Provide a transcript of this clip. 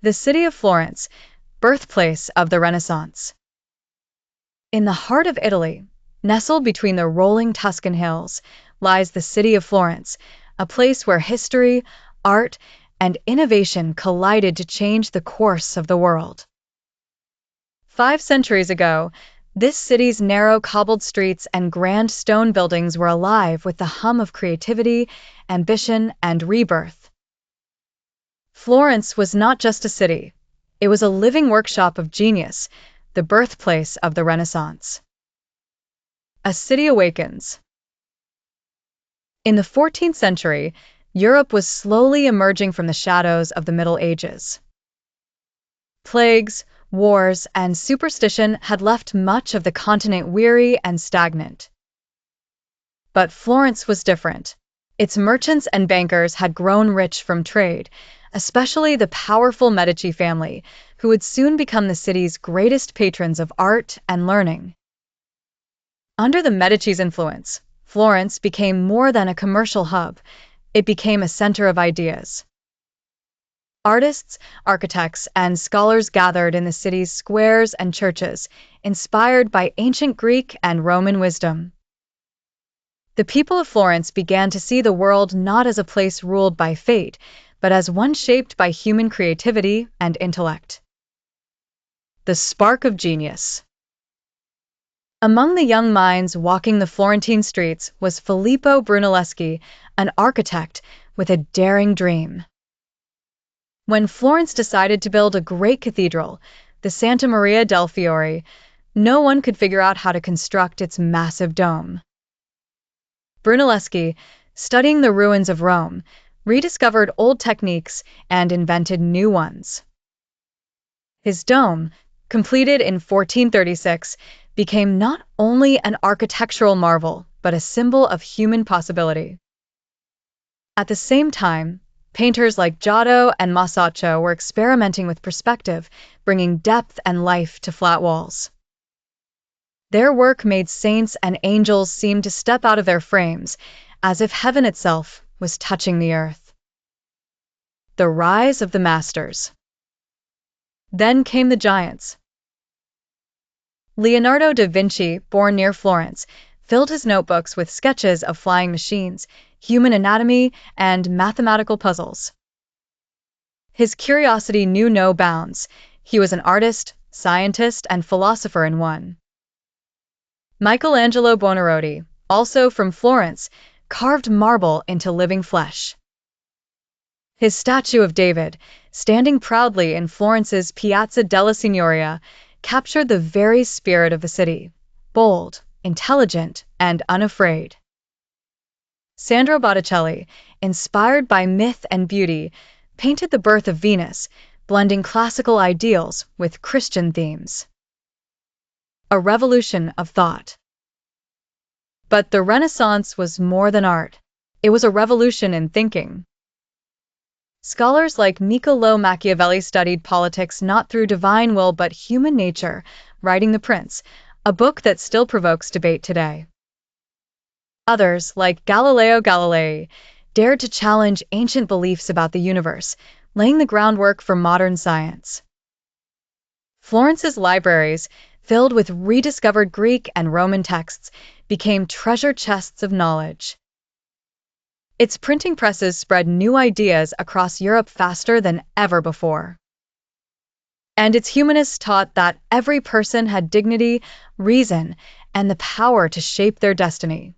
The city of Florence, birthplace of the Renaissance. In the heart of Italy, nestled between the rolling Tuscan hills, lies the city of Florence, a place where history, art, and innovation collided to change the course of the world. 5 centuries ago, this city's narrow cobbled streets and grand stone buildings were alive with the hum of creativity, ambition, and rebirth. Florence was not just a city, it was a living workshop of genius, the birthplace of the Renaissance. A city awakens. In the 14th century, Europe was slowly emerging from the shadows of the Middle Ages. Plagues, wars, and superstition had left much of the continent weary and stagnant. But Florence was different. Its merchants and bankers had grown rich from trade, especially the powerful Medici family, who would soon become the city's greatest patrons of art and learning. Under the Medici's influence, Florence became more than a commercial hub. It became a center of ideas. Artists, architects, and scholars gathered in the city's squares and churches, inspired by ancient Greek and Roman wisdom. The people of Florence began to see the world not as a place ruled by fate, but as one shaped by human creativity and intellect. The spark of genius. Among the young minds walking the Florentine streets was Filippo Brunelleschi, an architect with a daring dream. When Florence decided to build a great cathedral, the Santa Maria del Fiore, no one could figure out how to construct its massive dome. Brunelleschi, studying the ruins of Rome, rediscovered old techniques and invented new ones. His dome, completed in 1436, became not only an architectural marvel, but a symbol of human possibility. At the same time, painters like Giotto and Masaccio were experimenting with perspective, bringing depth and life to flat walls. Their work made saints and angels seem to step out of their frames, as if heaven itself was touching the earth. The rise of the masters. Then came the giants. Leonardo da Vinci, born near Florence, filled his notebooks with sketches of flying machines, human anatomy, and mathematical puzzles. His curiosity knew no bounds. He was an artist, scientist, and philosopher in one. Michelangelo Buonarroti, also from Florence, carved marble into living flesh. His statue of David, standing proudly in Florence's Piazza della Signoria, captured the very spirit of the city, bold, intelligent, and unafraid. Sandro Botticelli, inspired by myth and beauty, painted the birth of Venus, blending classical ideals with Christian themes. A revolution of thought. But the Renaissance was more than art. It was a revolution in thinking. Scholars like Niccolò Machiavelli studied politics not through divine will but human nature, writing The Prince, a book that still provokes debate today. Others, like Galileo Galilei, dared to challenge ancient beliefs about the universe, laying the groundwork for modern science. Florence's libraries, filled with rediscovered Greek and Roman texts, became treasure chests of knowledge. Its printing presses spread new ideas across Europe faster than ever before. And its humanists taught that every person had dignity, reason, and the power to shape their destiny.